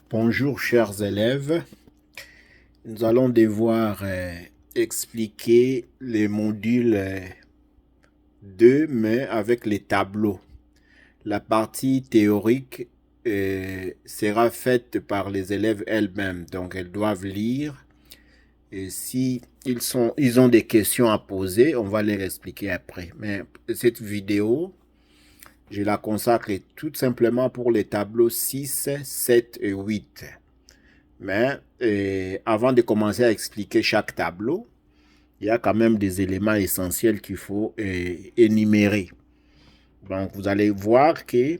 Bonjour chers élèves, nous allons devoir expliquer les modules 2 mais avec les tableaux. La partie théorique sera faite par les élèves elles-mêmes, donc elles doivent lire. Et si ils ont des questions à poser, on va les expliquer après. Mais cette vidéo, je la consacre tout simplement pour les tableaux 6, 7 et 8. Mais avant de commencer à expliquer chaque tableau, il y a quand même des éléments essentiels qu'il faut énumérer. Donc, vous allez voir que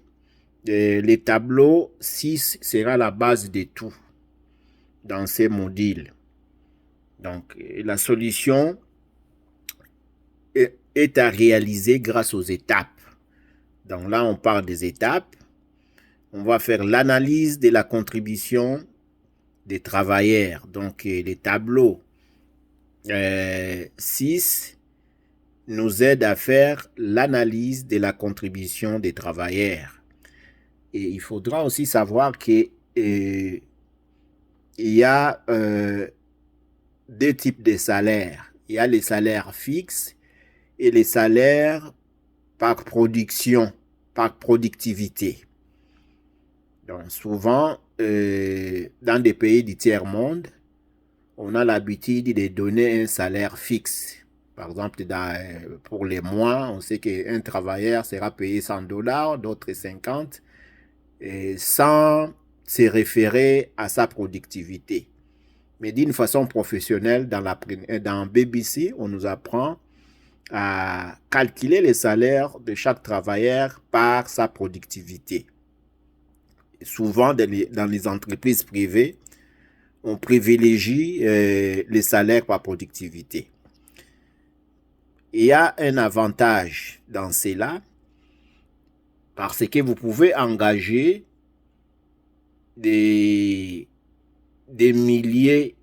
les tableaux 6 sera la base de tout dans ces modules. Donc, la solution est à réaliser grâce aux étapes. Donc là, on parle des étapes. On va faire l'analyse de la contribution des travailleurs. Donc, les tableaux 6 nous aident à faire l'analyse de la contribution des travailleurs. Et il faudra aussi savoir qu'il y a deux types de salaires. Il y a les salaires fixes et les salaires par production, par productivité. Donc souvent, dans des pays du tiers-monde, on a l'habitude de donner un salaire fixe. Par exemple, pour les mois, on sait qu'un travailleur sera payé $100, d'autres 50, sans se référer à sa productivité. Mais d'une façon professionnelle, dans BBC, on nous apprend à calculer les salaires de chaque travailleur par sa productivité. Et souvent, dans les entreprises privées, on privilégie les salaires par productivité. Il y a un avantage dans cela parce que vous pouvez engager des milliers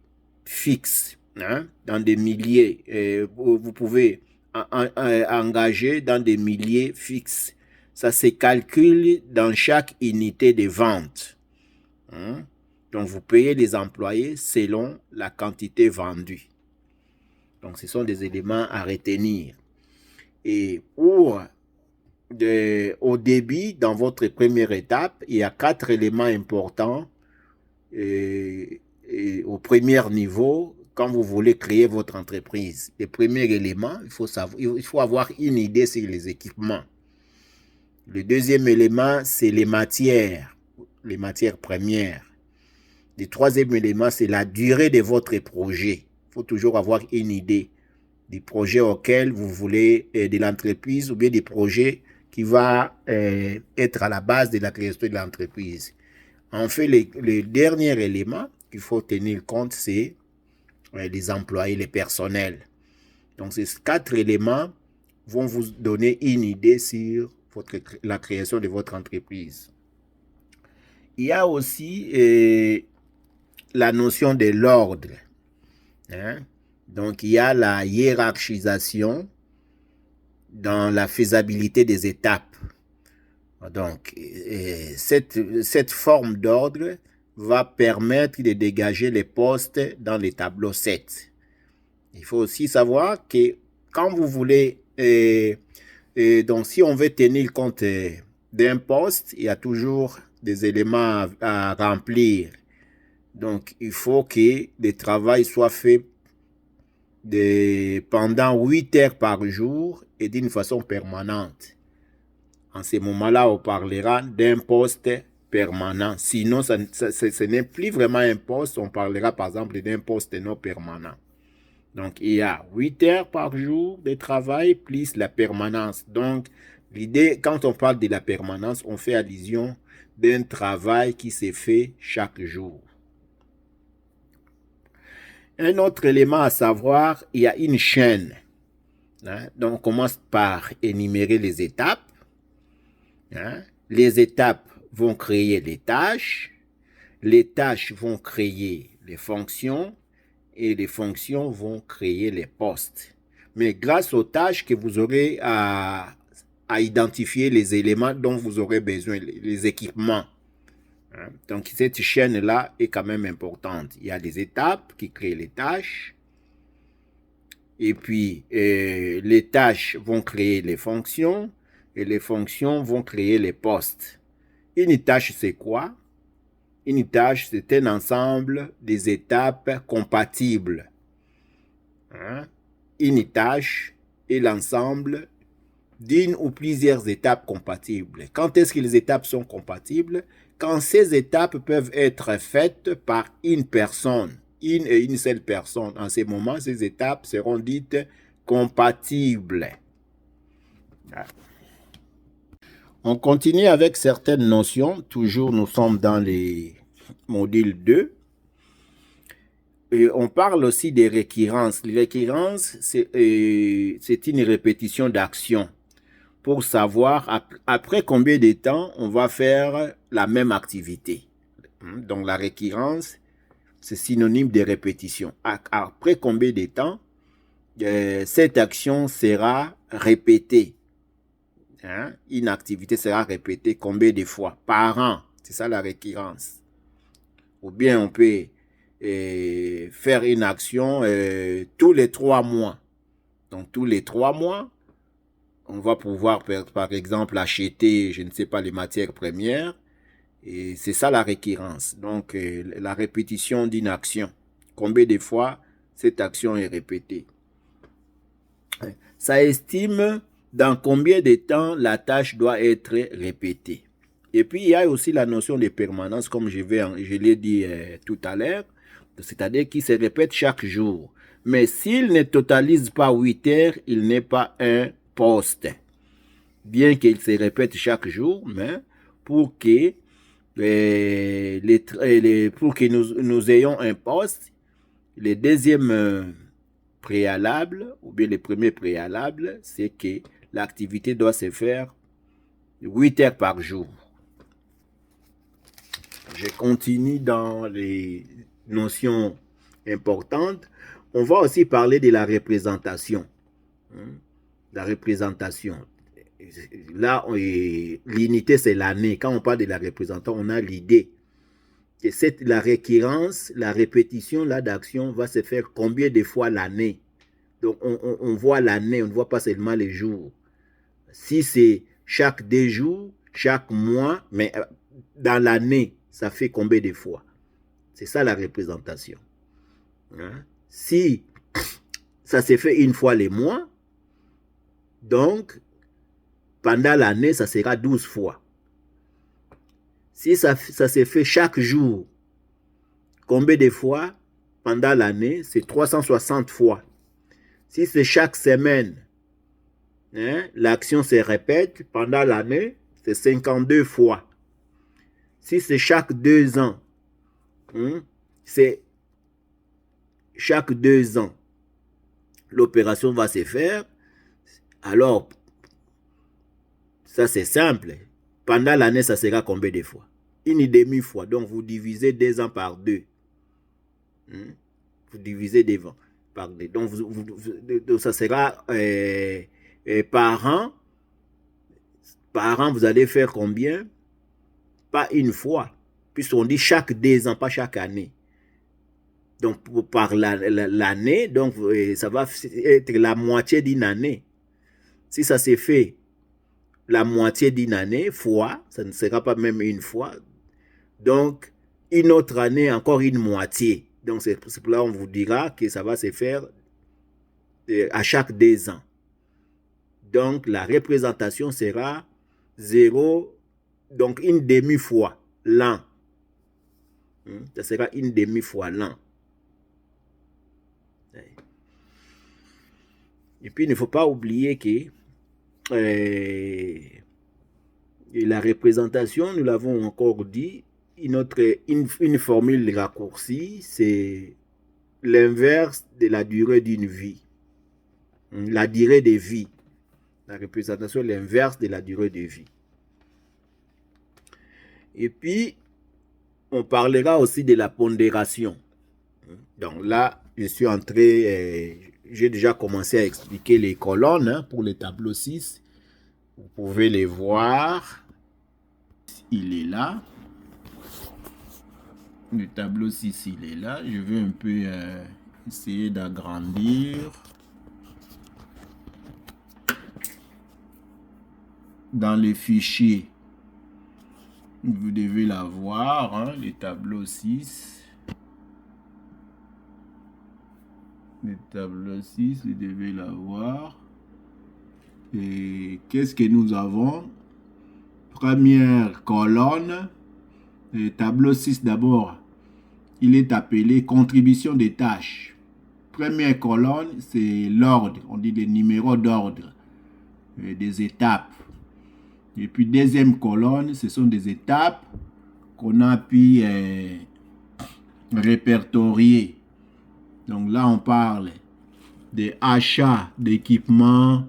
fixes, hein, dans des milliers. Vous pouvez engager dans des milliers fixes. Ça se calcule dans chaque unité de vente. Hein. Donc, vous payez les employés selon la quantité vendue. Donc, ce sont des éléments à retenir. Et au début, dans votre première étape, il y a 4 éléments importants au premier niveau quand vous voulez créer votre entreprise. Le premier élément, il faut avoir une idée sur les équipements. Le deuxième élément, c'est les matières premières. Le troisième élément, c'est la durée de votre projet. Il faut toujours avoir une idée du projet auquel vous voulez, de l'entreprise ou bien des projets qui va être à la base de la création de l'entreprise. En fait, le dernier élément qu'il faut tenir compte, c'est les employés, les personnels. Donc, ces 4 éléments vont vous donner une idée sur la création de votre entreprise. Il y a aussi la notion de l'ordre. Hein? Donc, il y a la hiérarchisation dans la faisabilité des étapes. Donc, cette forme d'ordre va permettre de dégager les postes dans les tableaux 7. Il faut aussi savoir que quand vous voulez, donc si on veut tenir compte d'un poste, il y a toujours des éléments à remplir. Donc, il faut que le travail soit fait pendant 8 heures par jour et d'une façon permanente. En ce moment-là, on parlera d'un poste permanent. Sinon, ce n'est plus vraiment un poste. On parlera par exemple d'un poste non permanent. Donc, il y a 8 heures par jour de travail plus la permanence. Donc, l'idée, quand on parle de la permanence, on fait allusion d'un travail qui se fait chaque jour. Un autre élément à savoir, il y a une chaîne. Hein? Donc, on commence par énumérer les étapes. Hein? Les étapes vont créer les tâches vont créer les fonctions et les fonctions vont créer les postes. Mais grâce aux tâches que vous aurez à identifier les éléments dont vous aurez besoin, les équipements. Hein? Donc, cette chaîne-là est quand même importante. Il y a des étapes qui créent les tâches. Et puis, les tâches vont créer les fonctions. Et les fonctions vont créer les postes. Une tâche, c'est quoi? Une tâche, c'est un ensemble des étapes compatibles. Hein? Une tâche est l'ensemble d'une ou plusieurs étapes compatibles. Quand est-ce que les étapes sont compatibles? Quand ces étapes peuvent être faites par une personne, une et une seule personne. En ce moment, ces étapes seront dites compatibles. On continue avec certaines notions. Toujours, nous sommes dans les modules 2. Et on parle aussi des récurrences. Les récurrences, c'est une répétition d'action pour savoir après combien de temps on va faire la même activité. Donc, la récurrence, c'est synonyme de répétition. Après combien de temps cette action sera répétée. Hein? Une activité sera répétée combien de fois par an. C'est ça la récurrence. Ou bien on peut faire une action tous les 3 mois. Donc tous les 3 mois, on va pouvoir par exemple acheter, je ne sais pas, les matières premières. Et c'est ça la récurrence. Donc la répétition d'une action. Combien de fois cette action est répétée. Ça estime dans combien de temps la tâche doit être répétée. Et puis, il y a aussi la notion de permanence, comme je l'ai dit tout à l'heure, c'est-à-dire qu'il se répète chaque jour. Mais s'il ne totalise pas 8 heures, il n'est pas un poste. Bien qu'il se répète chaque jour, mais pour que, nous ayons un poste, le deuxième préalable, ou bien le premier préalable, c'est que l'activité doit se faire 8 heures par jour. Je continue dans les notions importantes. On va aussi parler de la représentation. La représentation. Là, l'unité, c'est l'année. Quand on parle de la représentation, on a l'idée que la récurrence, la répétition d'action va se faire combien de fois l'année. Donc, on voit l'année, on ne voit pas seulement les jours. Si c'est chaque 2 jours, chaque mois, mais dans l'année, ça fait combien de fois? C'est ça la représentation. Hein? Si ça se fait une fois les mois, donc, pendant l'année, ça sera 12 fois. Si ça se fait chaque jour, combien de fois? Pendant l'année, c'est 360 fois. Si c'est chaque semaine, hein, l'action se répète pendant l'année, c'est 52 fois. Si c'est chaque 2 ans, c'est chaque 2 ans, l'opération va se faire. Alors, ça c'est simple. Pendant l'année, ça sera combien de fois? Une demi-fois. Donc, vous divisez 2 ans par 2. Vous divisez 2 ans par 2. Donc, donc ça sera par an. Par an, vous allez faire combien? Pas une fois. Puisqu'on dit chaque 2 ans, pas chaque année. Donc, par l'année, donc ça va être la moitié d'une année. Si ça s'est fait la moitié d'une année, fois, ça ne sera pas même une fois. Donc, une autre année, encore une moitié. Donc, c'est pour là qu'on vous dira que ça va se faire à chaque 2 ans. Donc, la représentation sera 0, donc une demi-fois l'an. Ça sera une demi-fois l'an. Et puis, il ne faut pas oublier que la représentation, nous l'avons encore dit, une formule raccourcie, c'est l'inverse de la durée d'une vie. La durée de vie. La représentation est l'inverse de la durée de vie. Et puis, on parlera aussi de la pondération. Donc là, je suis entré, j'ai déjà commencé à expliquer les colonnes pour le tableau 6. Vous pouvez les voir. Il est là. Le tableau 6, il est là. Je vais un peu essayer d'agrandir. Dans les fichiers, vous devez l'avoir, hein, le tableau 6. Le tableau 6, vous devez l'avoir. Et qu'est-ce que nous avons? Première colonne, le tableau 6 d'abord, il est appelé contribution des tâches. Première colonne, c'est l'ordre, on dit les numéros d'ordre, des étapes. Et puis deuxième colonne, ce sont des étapes qu'on a pu répertorier. Donc là, on parle des achats d'équipements,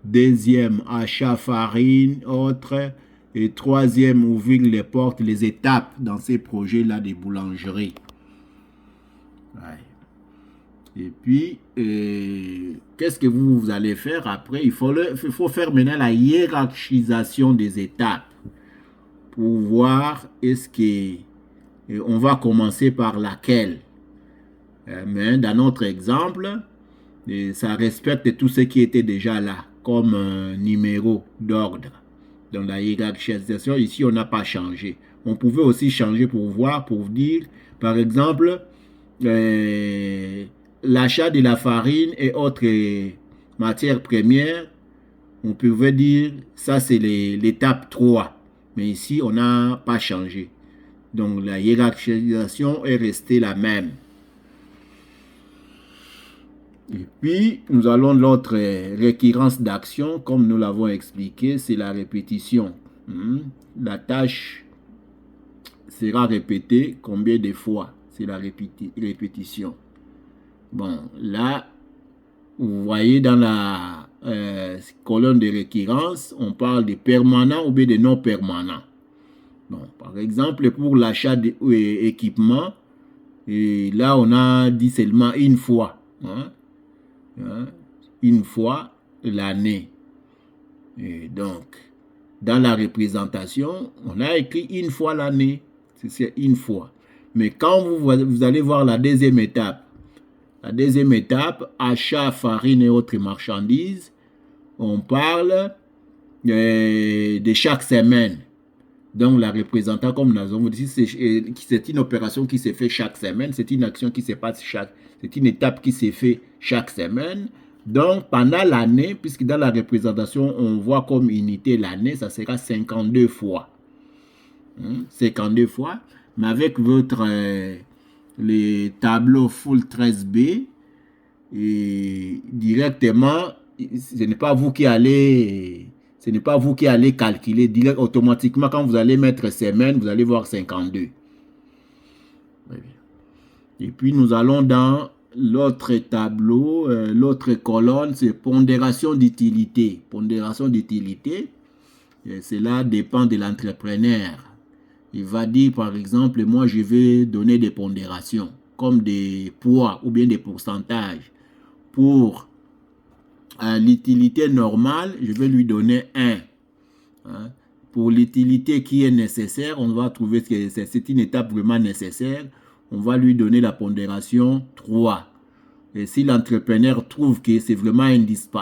deuxième, achat farine, autre, et troisième, ouvrir les portes, les étapes dans ces projets-là des boulangeries. Ouais. Et puis, qu'est-ce que vous allez faire après? Il faut faire maintenant la hiérarchisation des étapes pour voir est-ce que on va commencer par laquelle. Mais dans notre exemple, ça respecte tout ce qui était déjà là, comme un numéro d'ordre. Dans la hiérarchisation, ici, on n'a pas changé. On pouvait aussi changer pour voir, pour dire, par exemple, l'achat de la farine et autres matières premières, on pouvait dire, ça c'est l'étape 3. Mais ici, on n'a pas changé. Donc, la hiérarchisation est restée la même. Et puis, nous allons l'autre récurrence d'action, comme nous l'avons expliqué, c'est la répétition. La tâche sera répétée combien de fois? C'est la répétition. Bon, là, vous voyez dans la colonne de récurrence, on parle de permanent ou bien de non permanent. Bon, par exemple, pour l'achat d'équipements, et là, on a dit seulement une fois. Une fois l'année. Et donc, dans la représentation, on a écrit une fois l'année. C'est une fois. Mais quand vous allez voir la deuxième étape, achat, farine et autres marchandises, on parle de chaque semaine. Donc, la représentation, comme nous avons dit, c'est une opération qui se fait chaque semaine, c'est une action qui se passe c'est une étape qui se fait chaque semaine. Donc, pendant l'année, puisque dans la représentation, on voit comme unité l'année, ça sera 52 fois. 52 fois. Mais avec votre les tableaux full 13B, et directement, ce n'est pas vous qui allez calculer direct, automatiquement. Quand vous allez mettre semaine, vous allez voir 52. Et puis nous allons dans l'autre tableau, l'autre colonne, c'est pondération d'utilité. Pondération d'utilité, cela dépend de l'entrepreneur. Il va dire par exemple, moi je vais donner des pondérations, comme des poids ou bien des pourcentages. Pour l'utilité normale, je vais lui donner 1. Pour l'utilité qui est nécessaire, on va trouver que c'est une étape vraiment nécessaire. On va lui donner la pondération 3. Et si l'entrepreneur trouve que c'est vraiment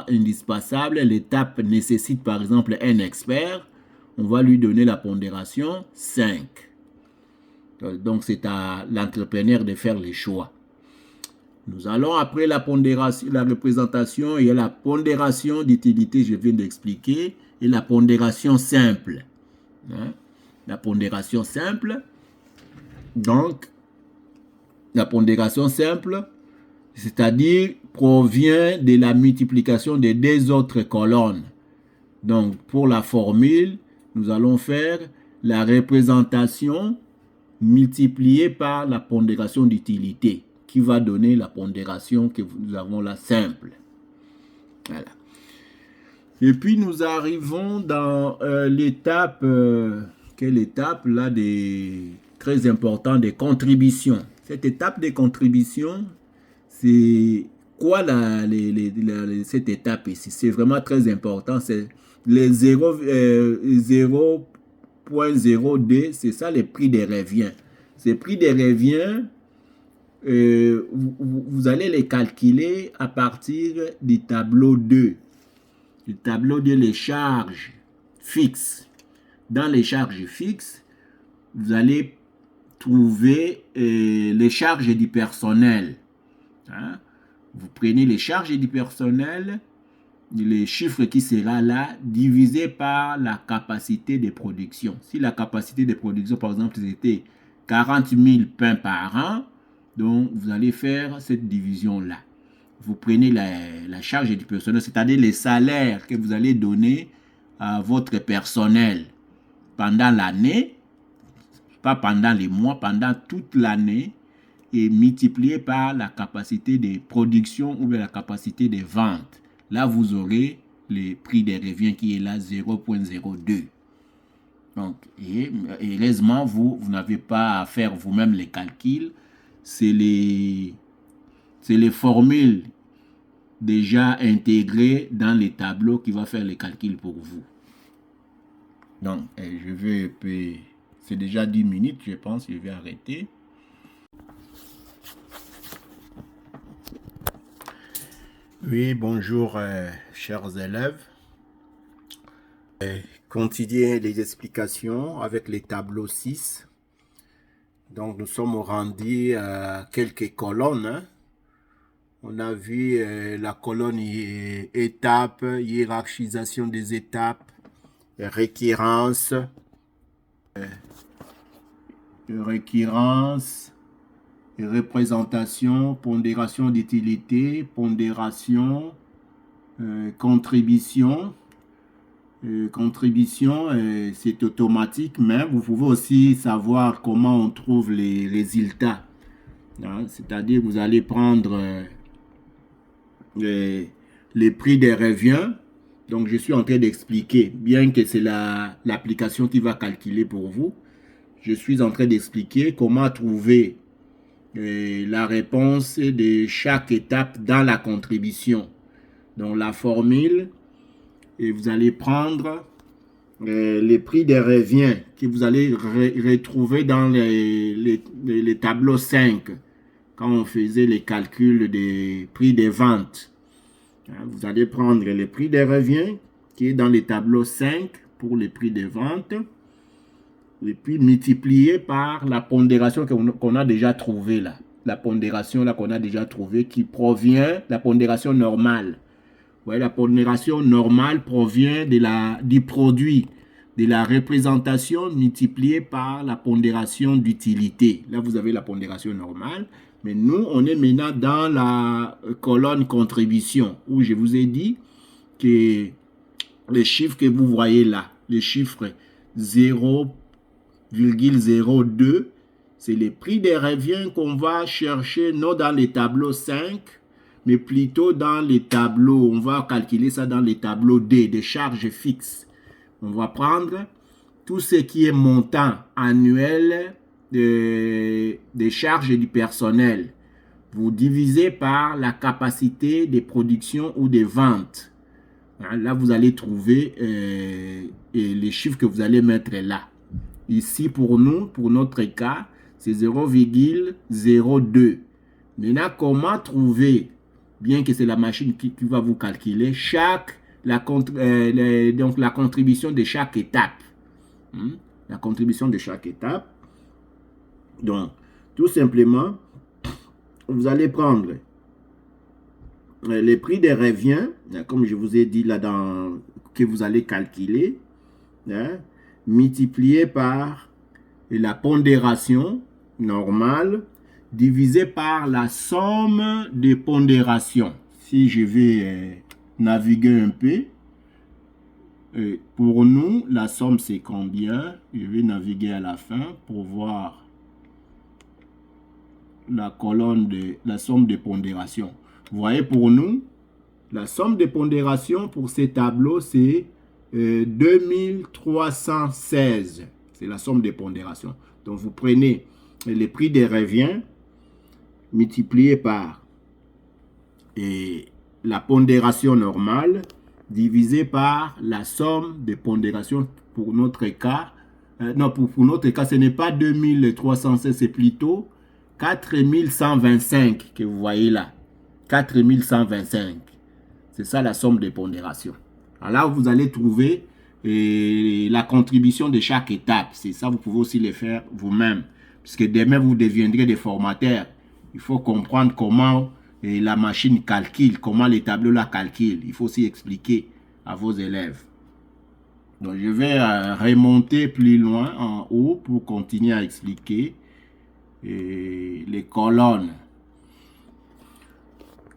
indispensable, l'étape nécessite par exemple un expert, on va lui donner la pondération 5. Donc c'est à l'entrepreneur de faire les choix. Nous allons après la pondération, la représentation, il y a la pondération d'utilité, je viens d'expliquer, et la pondération simple. La pondération simple, donc, la pondération simple, c'est-à-dire provient de la multiplication des deux autres colonnes. Donc, pour la formule, nous allons faire la représentation multipliée par la pondération d'utilité, qui va donner la pondération que nous avons là simple. Voilà. Et puis nous arrivons dans l'étape, quelle étape là, très important, des contributions. Cette étape des contributions, c'est quoi cette étape ici? C'est vraiment très important. C'est les 0.0D, c'est ça les prix des reviens. Ces prix de revient, vous allez les calculer à partir du tableau 2. Le tableau 2, les charges fixes. Dans les charges fixes, vous allez trouver les charges du personnel. Hein? Vous prenez les charges du personnel, les chiffres qui sera là, divisé par la capacité de production. Si la capacité de production, par exemple, c'était 40 000 pains par an, donc vous allez faire cette division-là. Vous prenez la charge du personnel, c'est-à-dire les salaires que vous allez donner à votre personnel pendant l'année, pas pendant les mois, pendant toute l'année, et multiplié par la capacité de production ou bien la capacité de vente. Là, vous aurez le prix des revenus qui est là, 0,02. Donc, et heureusement, vous n'avez pas à faire vous-même les calculs. C'est les formules déjà intégrées dans les tableaux qui vont faire les calculs pour vous. Donc, je vais... C'est déjà 10 minutes, je pense, je vais arrêter. Oui, bonjour, chers élèves. Continuez les explications avec les tableaux 6. Donc, nous sommes rendus à quelques colonnes. Hein. On a vu la colonne étape, hiérarchisation des étapes, récurrence, représentation, pondération d'utilité, pondération, contribution. Contribution, c'est automatique, mais vous pouvez aussi savoir comment on trouve les résultats. Hein? C'est-à-dire vous allez prendre les prix des revenus. Donc, je suis en train d'expliquer, bien que c'est l'application qui va calculer pour vous. Je suis en train d'expliquer comment trouver la réponse de chaque étape dans la contribution. Donc, la formule, et vous allez prendre les prix des revenus que vous allez retrouver dans les tableaux 5, quand on faisait les calculs des prix des ventes. Vous allez prendre les prix des revenus qui est dans les tableaux 5 pour les prix des ventes, et puis multiplier par la pondération qu'on a déjà trouvée là. La pondération là qu'on a déjà trouvée qui provient, la pondération normale. Ouais, la pondération normale provient du produit, de la représentation multipliée par la pondération d'utilité. Là, vous avez la pondération normale. Mais nous, on est maintenant dans la colonne contribution, où je vous ai dit que les chiffres que vous voyez là, les chiffres 0,02, c'est les prix des revenus qu'on va chercher, non dans les tableaux 5, mais plutôt dans les tableaux, on va calculer ça dans les tableaux D, des charges fixes. On va prendre tout ce qui est montant annuel des charges du personnel. Vous divisez par la capacité de production ou de vente. Là, vous allez trouver les chiffres que vous allez mettre là. Ici, pour nous, pour notre cas, c'est 0,02. Maintenant, comment trouver, bien que c'est la machine qui va vous calculer, donc la contribution de chaque étape. La contribution de chaque étape. Donc, tout simplement, vous allez prendre les prix des revenus, comme je vous ai dit là, que vous allez calculer, multiplié par la pondération normale, divisé par la somme des pondérations. Si je vais naviguer un peu, pour nous, la somme c'est combien? Je vais naviguer à la fin pour voir la colonne de la somme de pondération. Vous voyez, pour nous, la somme de pondération pour ces tableaux, c'est 2316. C'est la somme de pondération. Donc, vous prenez les prix des revenus multiplié par la pondération normale divisé par la somme de pondération pour notre cas non, pour notre cas, ce n'est pas 2316, c'est plutôt 4125 que vous voyez là. 4125. C'est ça la somme de pondération. Alors vous allez trouver la contribution de chaque étape. C'est ça, vous pouvez aussi le faire vous-même. Puisque demain, vous deviendrez des formateurs. Il faut comprendre comment la machine calcule, comment les tableaux la calculent. Il faut aussi expliquer à vos élèves. Donc, je vais remonter plus loin en haut pour continuer à expliquer les colonnes.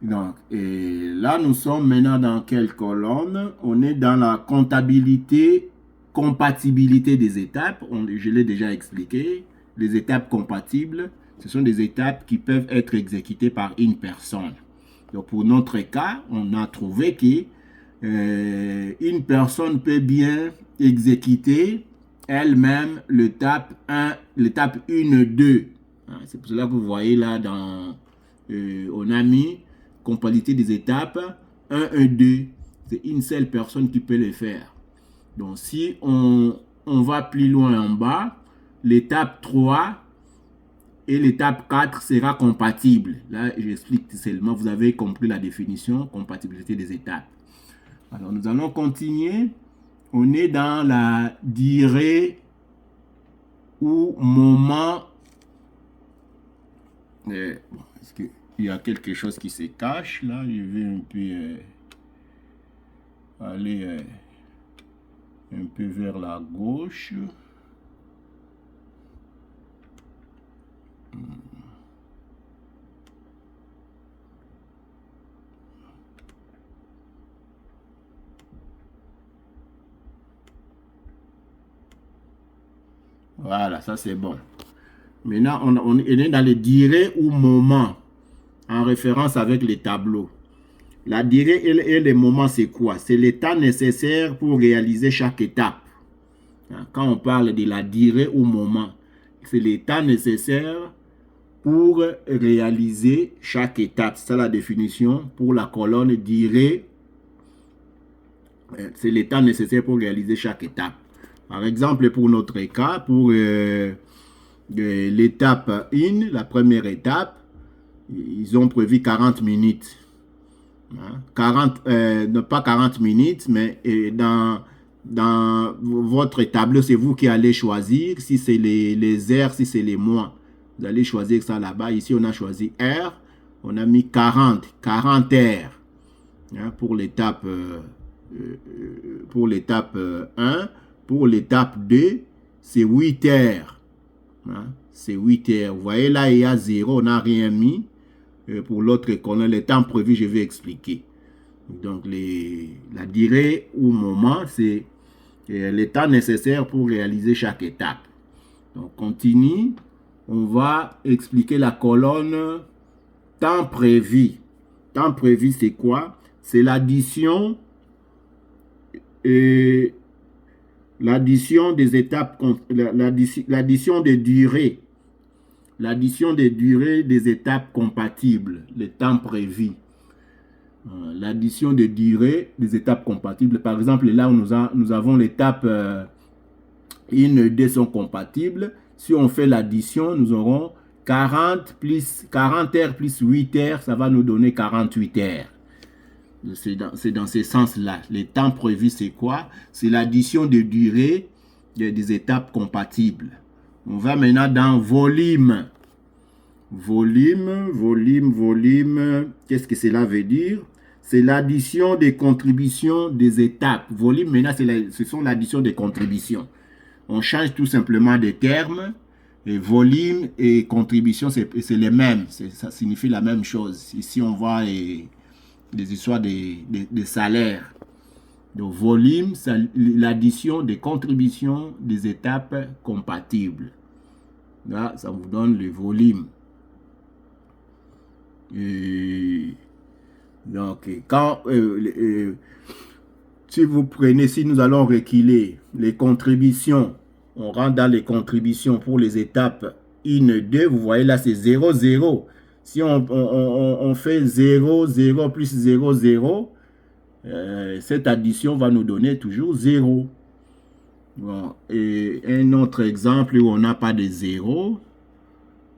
Donc, là, nous sommes maintenant dans quelle colonne? On est dans la comptabilité, compatibilité des étapes. Je l'ai déjà expliqué. Les étapes compatibles, ce sont des étapes qui peuvent être exécutées par une personne. Donc, pour notre cas, on a trouvé que une personne peut bien exécuter elle-même l'étape 1, l'étape 1, 2. C'est pour cela que vous voyez là, on a mis compatibilité des étapes 1, 1, 2. C'est une seule personne qui peut le faire. Donc, si on va plus loin en bas, l'étape 3 et l'étape 4 sera compatible. Là, j'explique seulement, vous avez compris la définition, compatibilité des étapes. Alors, nous allons continuer. On est dans la durée ou moment. Est-ce qu'il y a quelque chose qui se cache là? Je vais un peu aller un peu vers la gauche. Voilà, ça c'est bon. Maintenant, on est dans les durées ou moments en référence avec les tableaux. La durée et les moments, c'est quoi? C'est le temps nécessaire pour réaliser chaque étape. Quand on parle de la durée ou moment, c'est le temps nécessaire pour réaliser chaque étape. C'est ça la définition pour la colonne durée. C'est le temps nécessaire pour réaliser chaque étape. Par exemple, pour notre cas, pour l'étape 1, la première étape, ils ont prévu 40 minutes. 40, pas 40 minutes, mais dans votre tableau, c'est vous qui allez choisir si c'est les heures, si c'est les mois. Vous allez choisir ça là-bas. Ici, on a choisi heures. On a mis 40 heures pour l'étape 1. Pour l'étape 2, c'est 8 heures. C'est 8 heures. Vous voyez là, il y a 0, on n'a rien mis. Pour l'autre colonne, le temps prévu, je vais expliquer. Donc, la durée ou moment, c'est le temps nécessaire pour réaliser chaque étape. Donc, continue. On va expliquer la colonne temps prévu. Temps prévu, c'est quoi? C'est l'addition l'addition des étapes, l'addition des durées. L'addition des durées des étapes compatibles, le temps prévu. L'addition des durées des étapes compatibles. Par exemple, là où nous avons l'étape 1 et 2 sont compatibles. Si on fait l'addition, nous aurons 40 heures plus 8 heures, ça va nous donner 48 heures. C'est dans ce sens-là. Le temps prévu, c'est quoi? C'est l'addition de durée des étapes compatibles. On va maintenant dans volume. Volume. Qu'est-ce que cela veut dire? C'est l'addition des contributions des étapes. Volume, maintenant, ce sont l'addition des contributions. On change tout simplement des termes. Et volume et contribution, c'est les mêmes. Ça signifie la même chose. Ici, on voit les histoires des salaires. Donc, volume, c'est l'addition des contributions des étapes compatibles. Là, ça vous donne le volume. Donc, quand si vous prenez, si nous allons reculer les contributions, on rentre dans les contributions pour les étapes 1, 2, vous voyez là, c'est 0, 0. Si on fait 0, 0 plus 0, 0, cette addition va nous donner toujours 0. Bon, et un autre exemple où on n'a pas de zéro,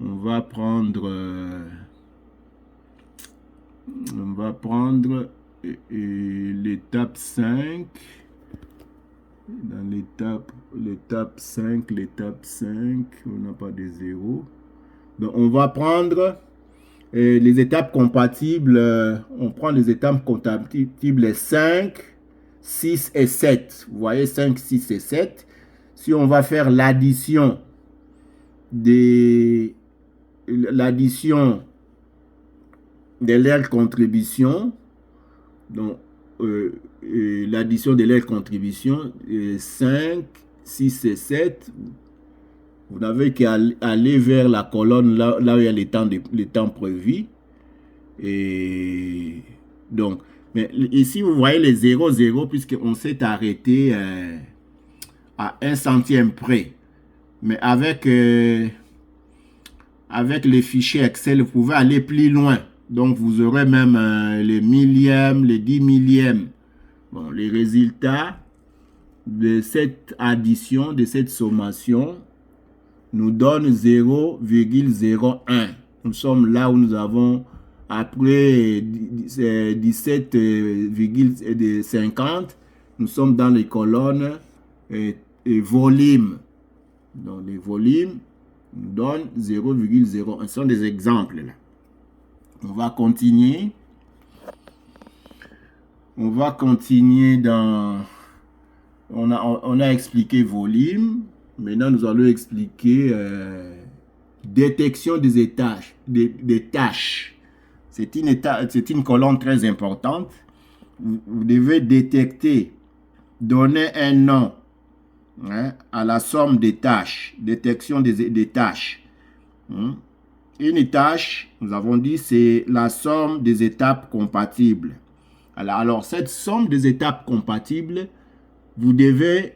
on va prendre l'étape 5. Dans l'étape 5, on n'a pas de zéro. Donc, on va prendre les étapes compatibles. On prend les étapes compatibles 5, 6 et 7. Vous voyez, 5, 6 et 7. Si on va faire l'addition de leurs contributions, donc l'addition de leurs contributions, 5, 6 et 7, vous n'avez qu'à aller vers la colonne là où il y a les temps prévus. Et donc, mais ici, vous voyez les 0, 0, puisqu'on s'est arrêté à 1 centième près. Mais avec les fichiers Excel, vous pouvez aller plus loin. Donc, vous aurez même les millièmes, les 10 millièmes. Bon, les résultats de cette addition, de cette sommation, nous donnent 0,01. Nous sommes là où nous avons, après 17,50, nous sommes dans les colonnes et volumes. Donc, les volumes nous donnent 0,01. Ce sont des exemples là. On va continuer. On va continuer dans... On a expliqué volume. Maintenant, nous allons expliquer détection des tâches. C'est une colonne très importante. Vous devez détecter, donner un nom à la somme des tâches. Détection des tâches. Une tâche, nous avons dit, c'est la somme des étapes compatibles. Alors, cette somme des étapes compatibles, vous devez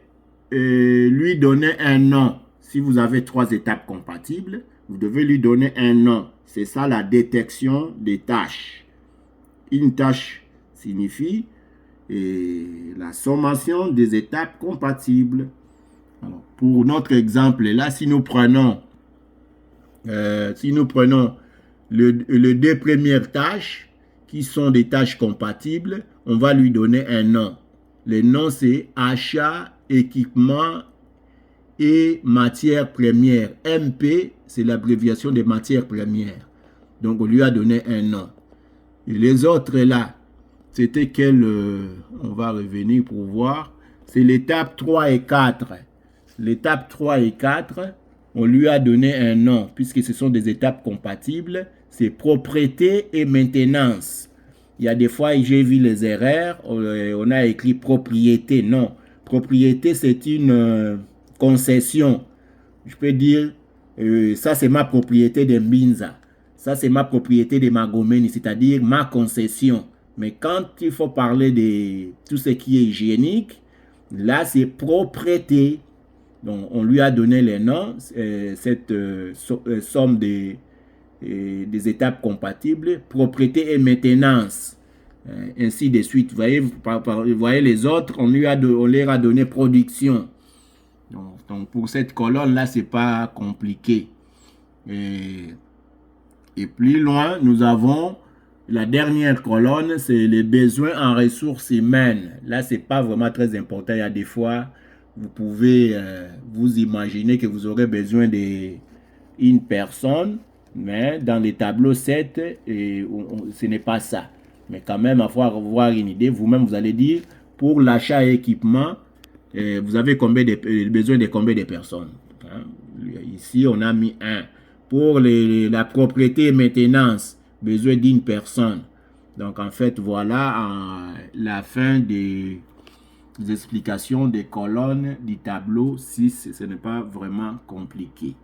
lui donner un nom. Si vous avez 3 étapes compatibles, vous devez lui donner un nom. C'est ça la détection des tâches. Une tâche signifie la sommation des étapes compatibles. Alors, pour notre exemple là, si nous prenons les 2 premières tâches, qui sont des tâches compatibles, on va lui donner un nom. Le nom, c'est achat, équipement et matières premières. MP, c'est l'abréviation des matières premières. Donc, on lui a donné un nom. Et les autres, là, c'était quel... on va revenir pour voir. C'est l'étape 3 et 4. L'étape 3 et 4, on lui a donné un nom, puisque ce sont des étapes compatibles. C'est propriété et maintenance. Il y a des fois, j'ai vu les erreurs, on a écrit propriété. Non, propriété, c'est une concession. Je peux dire, ça c'est ma propriété de Mbinza. Ça c'est ma propriété de Magomeni, c'est-à-dire ma concession. Mais quand il faut parler de tout ce qui est hygiénique, là c'est propriété. Donc on lui a donné les noms, cette somme des étapes compatibles, propriété et maintenance, ainsi de suite. Vous voyez les autres, on leur a donné production. Donc pour cette colonne là, c'est pas compliqué. Et plus loin, nous avons la dernière colonne, c'est les besoins en ressources humaines. Là, c'est pas vraiment très important. Il y a des fois, vous pouvez vous imaginer que vous aurez besoin d'une personne. Mais dans les tableaux 7, ce n'est pas ça. Mais quand même, il faut avoir une idée. Vous-même, vous allez dire, pour l'achat et équipement, vous avez besoin de combien de personnes? Ici, on a mis 1. Pour la propriété et maintenance, besoin d'une personne. Donc, en fait, voilà la fin des explications des colonnes du tableau 6. Ce n'est pas vraiment compliqué.